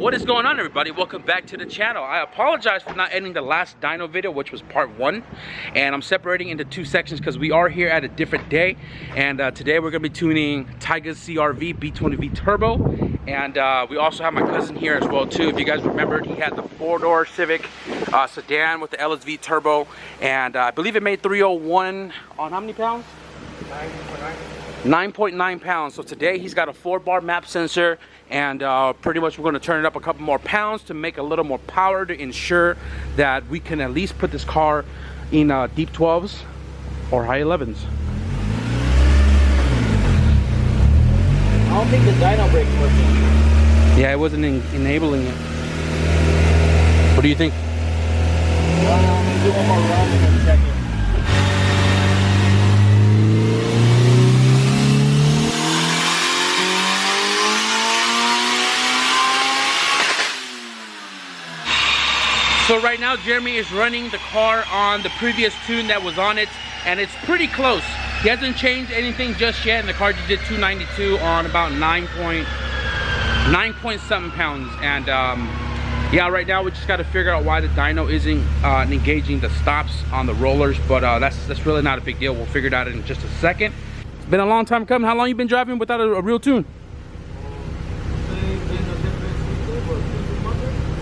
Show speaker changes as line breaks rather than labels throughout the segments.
What is going on, everybody? Welcome back to the channel. I apologize for not ending the last dyno video, which was part 1, and I'm separating into 2 sections because we are here at a different day. And today we're going to be tuning Taiga's CR-V B20V Turbo, and we also have my cousin here as well too. If you guys remembered, he had the 4-door Civic sedan with the LSV turbo, and I believe it made 301 on how many pounds? 9.9 pounds. So today he's got a 4-bar map sensor, and pretty much we're going to turn it up a couple more pounds to make a little more power to ensure that we can at least put this car in deep 12s or high 11s.
I don't think the dyno brake's working.
Yeah, it wasn't enabling it. What do you think?
Well, I'm going to do one more run and then check it.
So right now Jeremy is running the car on the previous tune that was on it, and it's pretty close. He hasn't changed anything just yet, and the car just did 292 on about 9 point something pounds. And yeah, right now we just got to figure out why the dyno isn't engaging the stops on the rollers, but that's really not a big deal. We'll figure it out in just a second. It's been a long time coming. How long you been driving without a real tune?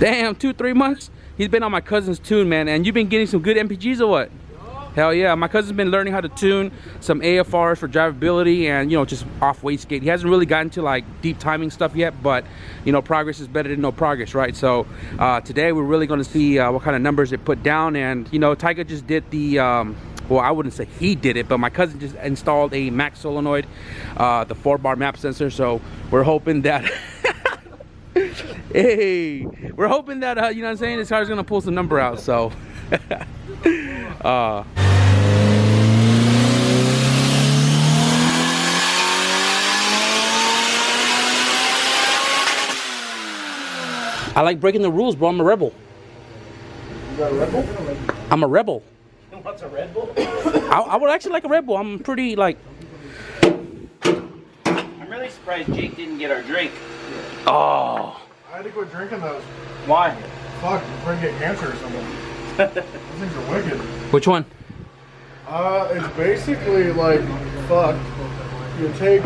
Damn, 2-3 months. He's been on my cousin's tune, man, and you've been getting some good MPGs or what? Yeah. Hell yeah, my cousin's been learning how to tune some AFRs for drivability and, you know, just off wastegate. He hasn't really gotten to like deep timing stuff yet, but you know, progress is better than no progress, right? So today we're really going to see what kind of numbers it put down. And you know, Taiga just did the well, I wouldn't say he did it, but my cousin just installed a max solenoid, the 4-bar map sensor. So we're hoping that hey, we're hoping that you know what I'm saying, this car's gonna pull some number out. So I like breaking the rules, bro. I'm a rebel.
You got a Red Bull?
I'm a rebel.
What's a Red Bull?
I would actually like a Red Bull. I'm pretty like.
I'm really surprised Jake didn't get our drink.
Oh.
I had to quit drinking those.
Why?
Fuck, you're going to get cancer or something. Those things are wicked.
Which one?
It's basically like, fuck, you take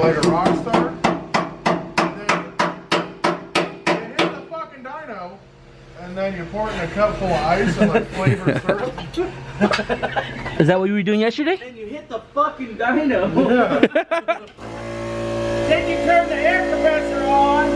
like a rock star, and then you hit the fucking dyno, and then you pour it in a cup full of ice and like flavored syrup.
Is that what you were doing yesterday?
And you hit the fucking dyno.
Yeah.
Then you turn the air compressor on.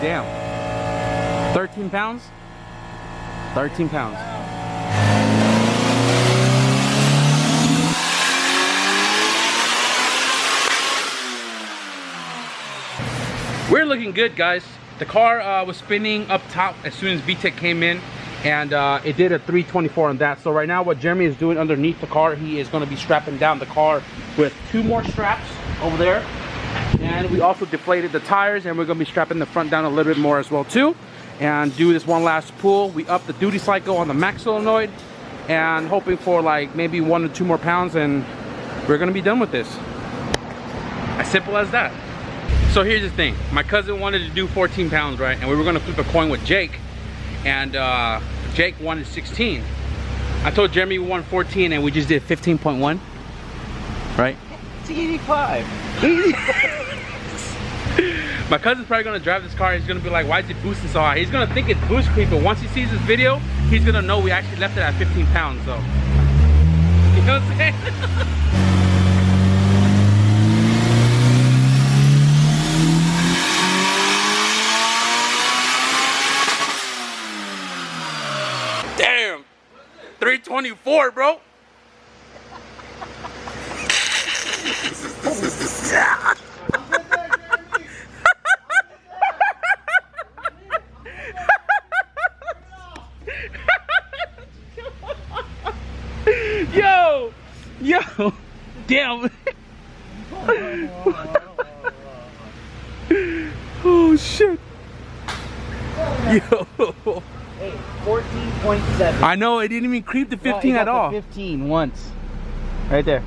Damn. 13 pounds? 13 pounds. We're looking good, guys. The car was spinning up top as soon as VTEC came in, and it did a 324 on that. So right now what Jeremy is doing underneath the car, he is going to be strapping down the car with 2 more straps over there. And we also deflated the tires, and we're going to be strapping the front down a little bit more as well too, and do this one last pull. We up the duty cycle on the max solenoid, and hoping for like maybe 1 or 2 more pounds, and we're going to be done with this. As simple as that. So here's the thing, my cousin wanted to do 14 pounds, right? And we were going to flip a coin with Jake, and Jake wanted 16. I told Jeremy we wanted 14, and we just did 15.1, right?
It's 85.
My cousin's probably gonna drive this car. He's gonna be like, why is it boosting so high? He's gonna think it's boost creep, but once he sees this video, he's gonna know we actually left it at 15 pounds. So, you know what I'm saying? Damn, 324, bro. Yo, Damn. Oh shit. Yo.
Hey, 14.7.
I know, it didn't even creep to 15 at all.
15 once. Right there.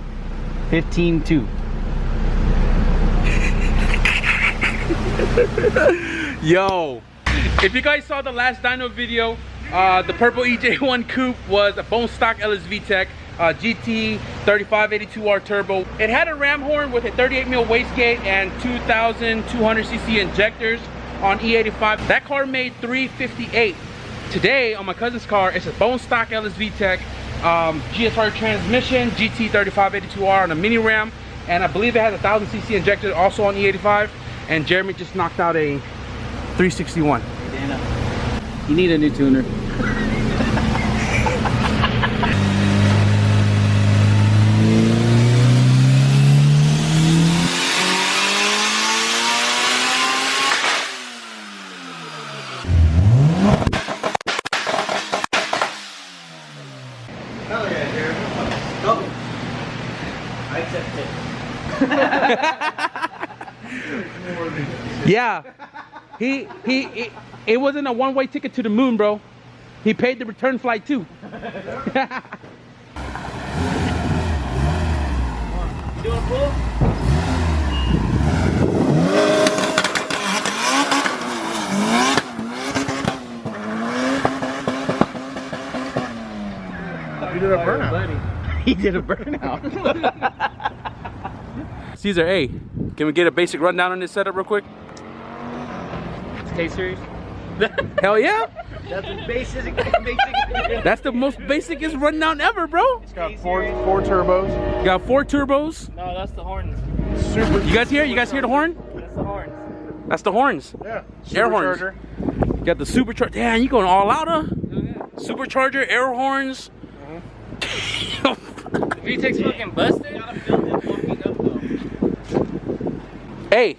15.2.
Yo, if you guys saw the last dyno video, the purple EJ1 coupe was a bone stock LS VTEC GT 3582R turbo. It had a ram horn with a 38 mil wastegate and 2,200 cc injectors on E85. That car made 358. Today on my cousin's car, it's a bone stock LS VTEC GSR transmission, GT 3582R on a mini ram, and I believe it has a 1,000 cc injector also on E85. And Jeremy just knocked out a 361.
Dana, you need a new tuner.
Hell yeah, Jeremy. Oh. I accept it.
Yeah, it wasn't a one-way ticket to the moon, bro. He paid the return flight too.
You doing a pull?
You did a burnout.
He did a burnout.
Caesar, hey, can we get a basic rundown on this setup real quick?
It's K-Series.
Hell yeah.
That's the basic.
That's the most basicest rundown ever, bro.
It's got four turbos.
You got 4 turbos.
No, that's the horns.
Super.
You guys hear? You guys hear the horn?
That's the horns.
That's the horns.
Yeah.
Air horns.
Supercharger.
You got the supercharger. Damn, you going all out, huh? Supercharger, air horns.
VTEC's fucking busted.
Hey,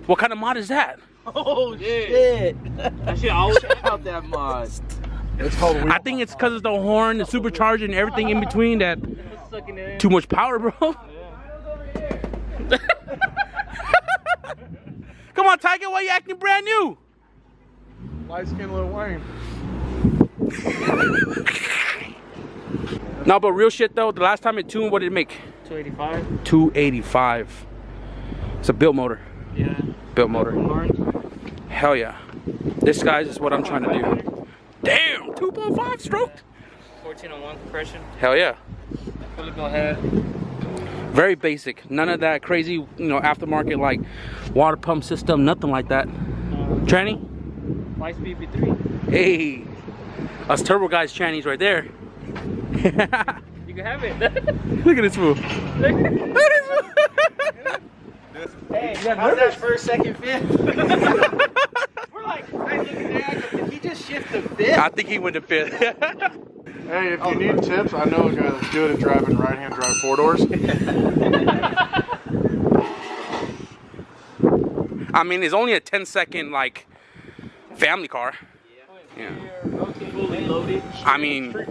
what kind of mod is that?
Oh shit!
That shit always
Check out that mod.
It's called.
I think it's because of the horn, the supercharger, and everything in between that.
sucking it in.
Too much power, bro. Come on, Tiger, why you acting brand new?
Light skin Lil Wayne.
No, but real shit though, the last time it tuned, what did it make?
285.
285. It's a built motor.
Yeah.
Built motor.
Horns.
Hell yeah. This, guys, is what I'm trying to do. Damn, 2.5 stroked.
1401 compression.
Hell yeah.
Fully built head.
Very basic. None of that crazy, you know, aftermarket like water pump system, nothing like that. Tranny?
5-speed V3.
Hey. Us turbo guys trannies right there.
You can have it.
Look at this fool. Look at this fool.
Hey, how's that first, second, fifth? We're like, I look at that, did he just shift the fifth?
I think he went to 5th.
Hey, if you need tips, I know a guy that's good at driving right-hand drive 4-doors.
I mean, it's only a 10-second like family car. Yeah.
Fully loaded.
I mean,
Street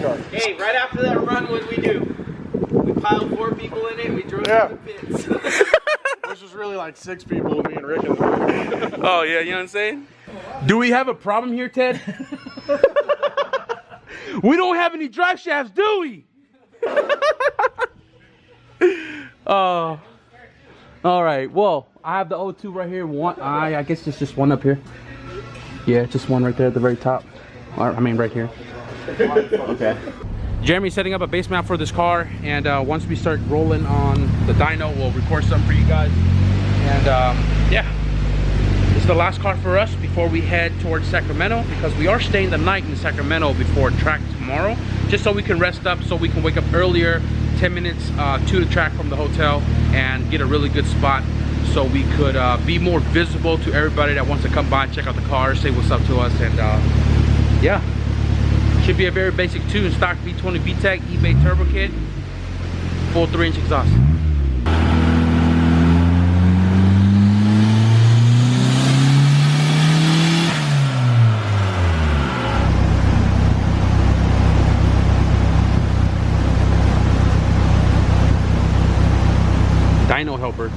car.
Hey, right after that run, what did we do? We piled 4 people in it, we drove
Yeah.
to the pits.
Which was really like 6 people with me and Rick in the back.
oh yeah, you know what I'm saying? Do we have a problem here, Ted? We don't have any drive shafts, do we? All right. Well, I have the O2 right here. One, I guess it's just one up here. Yeah, just one right there at the very top. I mean, right here.
Okay.
Jeremy's setting up a base map for this car, and once we start rolling on the dyno, we'll record something for you guys. And yeah, it's the last car for us before we head towards Sacramento, because we are staying the night in Sacramento before track tomorrow, just so we can rest up, so we can wake up earlier, 10 minutes to the track from the hotel, and get a really good spot, so we could be more visible to everybody that wants to come by and check out the car, say what's up to us. And yeah, should be a very basic tune, stock V20 VTEC eBay turbo kit, full 3-inch exhaust. dyno helper.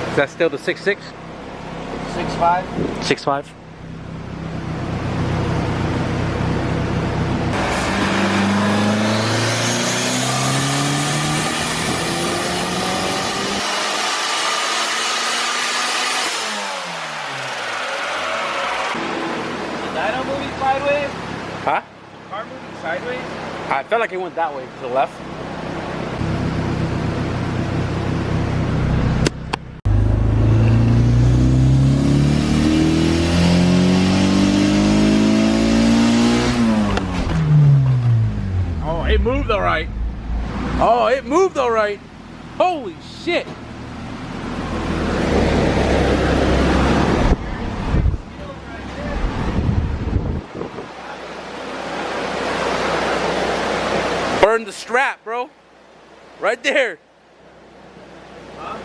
Is that still the 6.6?
6.5.
6.5.
Dyno moving sideways?
Huh?
Car moving sideways?
I felt like it went that way to the left. Oh, it moved all right. Oh, it moved all right. Holy shit. Burn the strap, bro. Right there.
Huh?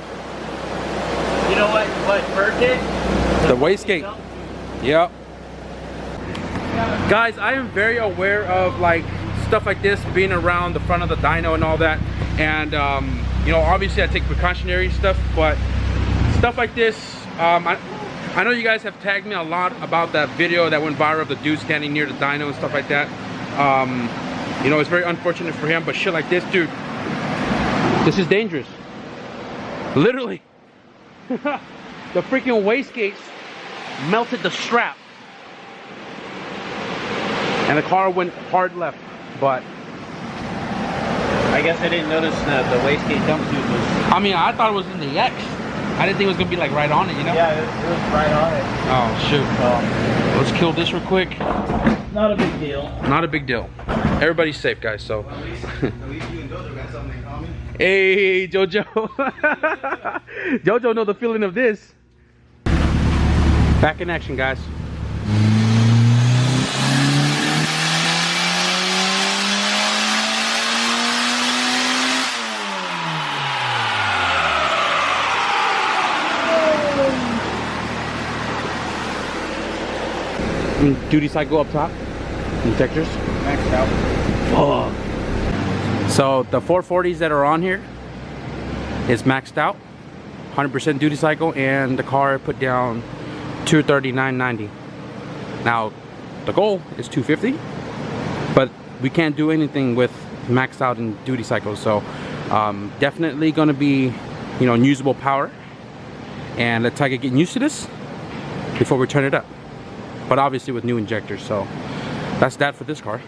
You know what burned it?
The wastegate. Yep. Guys, I am very aware of like stuff like this being around the front of the dyno and all that. And you know, obviously I take precautionary stuff, but stuff like this, I know you guys have tagged me a lot about that video that went viral of the dude standing near the dyno and stuff like that. You know, it's very unfortunate for him, but shit like this, dude, this is dangerous. Literally. The freaking wastegates melted the strap. And the car went hard left, but
I guess I didn't notice the wastegate dump tube was...
I mean, I thought it was in the X. I didn't think it was gonna be like right on it, you know?
Yeah, it was right on it.
Oh, shoot. Let's kill this real quick.
Not a big deal.
Not a big deal. Everybody's safe, guys, so.
At least you and Jojo got something in common.
Hey, Jojo. Jojo know the feeling of this. Back in action, guys. Duty cycle up top. Injectors.
Maxed out.
Oh. So the 440s that are on here is maxed out. 100% duty cycle, and the car put down 239.90. Now the goal is 250, but we can't do anything with maxed out in duty cycles. So definitely gonna be, you know, unusable power, and let's try to get used to this before we turn it up. But obviously with new injectors, so that's that for this car.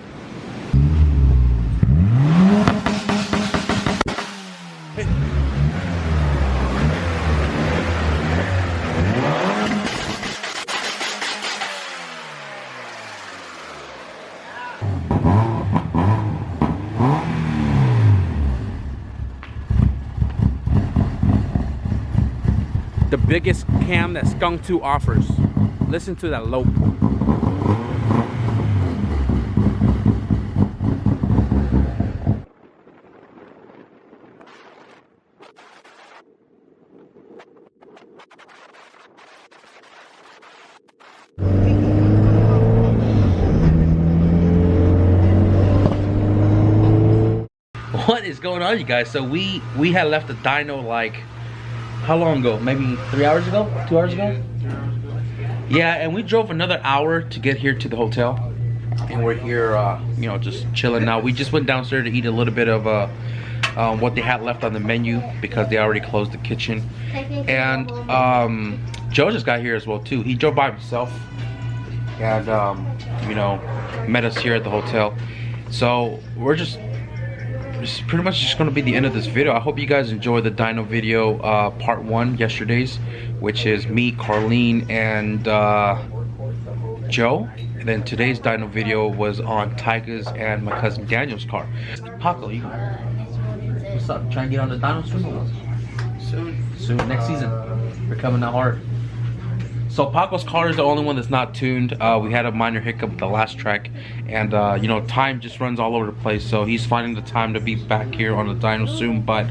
The biggest cam that Skunk 2 offers. Listen to that lope. What is going on, you guys? So we had left the dyno like how long ago? Maybe 3 hours ago? 2 hours ago? Yeah, and we drove another hour to get here to the hotel, and we're here, you know, just chilling now. We just went downstairs to eat a little bit of what they had left on the menu because they already closed the kitchen. And Joe just got here as well too. He drove by himself, and you know, met us here at the hotel. So we're just. It's pretty much just going to be the end of this video. I hope you guys enjoyed the dyno video part 1 yesterday's, which is me, Carlene, and Joe. And then today's dyno video was on Tyga's and my cousin Daniel's car. Paco, you what's up? Trying to get on the dyno soon? Soon. Next season. We're coming out hard. So Paco's car is the only one that's not tuned. We had a minor hiccup with the last track, and you know, time just runs all over the place. So he's finding the time to be back here on the dyno soon. But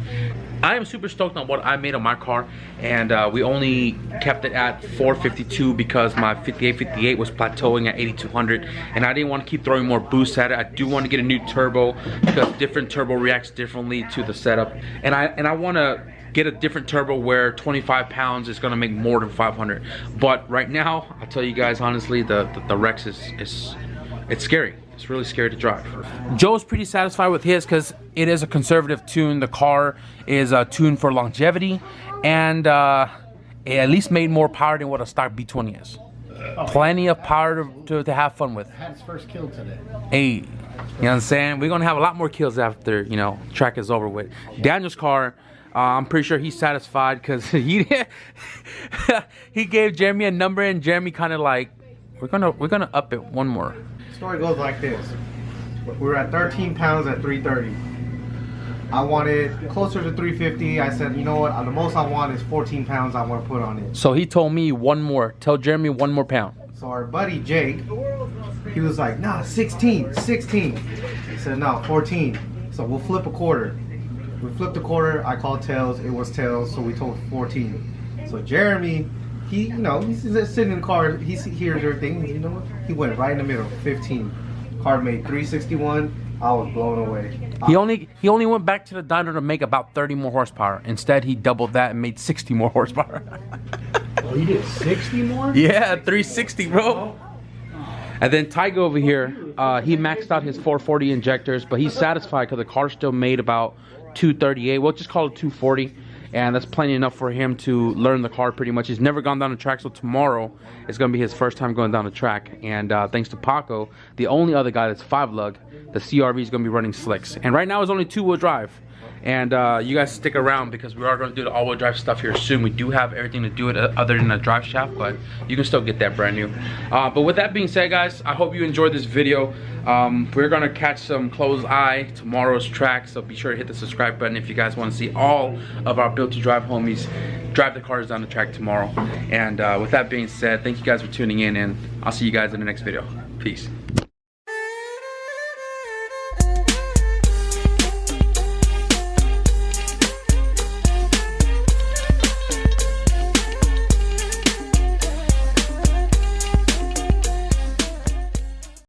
I am super stoked on what I made on my car, and we only kept it at 452 because my 5858 was plateauing at 8200, and I didn't want to keep throwing more boost at it. I do want to get a new turbo because different turbo reacts differently to the setup, and I want to get a different turbo where 25 pounds is going to make more than 500. But right now, I'll tell you guys honestly, the Rex it's scary. It's really scary to drive. Joe's pretty satisfied with his because it is a conservative tune. The car is tuned for longevity, and it at least made more power than what a stock B20 is. Plenty of power to have fun with.
Had his first kill today.
Hey, you know what I'm saying? We're gonna have a lot more kills after, you know, track is over with. Daniel's car, I'm pretty sure he's satisfied because he gave Jeremy a number, and Jeremy kind of like, we're gonna up it one more.
Story goes like this. We were at 13 pounds at 330. I wanted closer to 350. I said, you know what, the most I want is 14 pounds I want to put on it.
So he told me one more. Tell Jeremy one more pound.
So our buddy Jake, he was like, nah, 16. He said, no, 14. So we'll flip a quarter. We flipped a quarter. I called tails. It was tails. So we told 14. So Jeremy, he, you know, he's sitting in the car. He hears everything. You know what? He went right in the middle. 15. Car made 361. I was blown away.
He only went back to the dyno to make about 30 more horsepower. Instead, he doubled that and made 60 more horsepower.
Oh, you did 60 more?
Yeah, 360, bro. And then Tyga over here, he maxed out his 440 injectors, but he's satisfied because the car still made about 238. We'll just call it 240. And that's plenty enough for him to learn the car pretty much. He's never gone down the track, so tomorrow is going to be his first time going down the track. And thanks to Paco, the only other guy that's 5-lug, the CRV is going to be running slicks. And right now it's only 2-wheel drive. And you guys stick around because we are going to do the all-wheel drive stuff here soon. We do have everything to do it other than a drive shaft, but you can still get that brand new. But with that being said, guys, I hope you enjoyed this video. We're going to catch some close eye tomorrow's track, so be sure to hit the subscribe button if you guys want to see all of our Built to Drive homies drive the cars down the track tomorrow. And with that being said, thank you guys for tuning in, and I'll see you guys in the next video. Peace.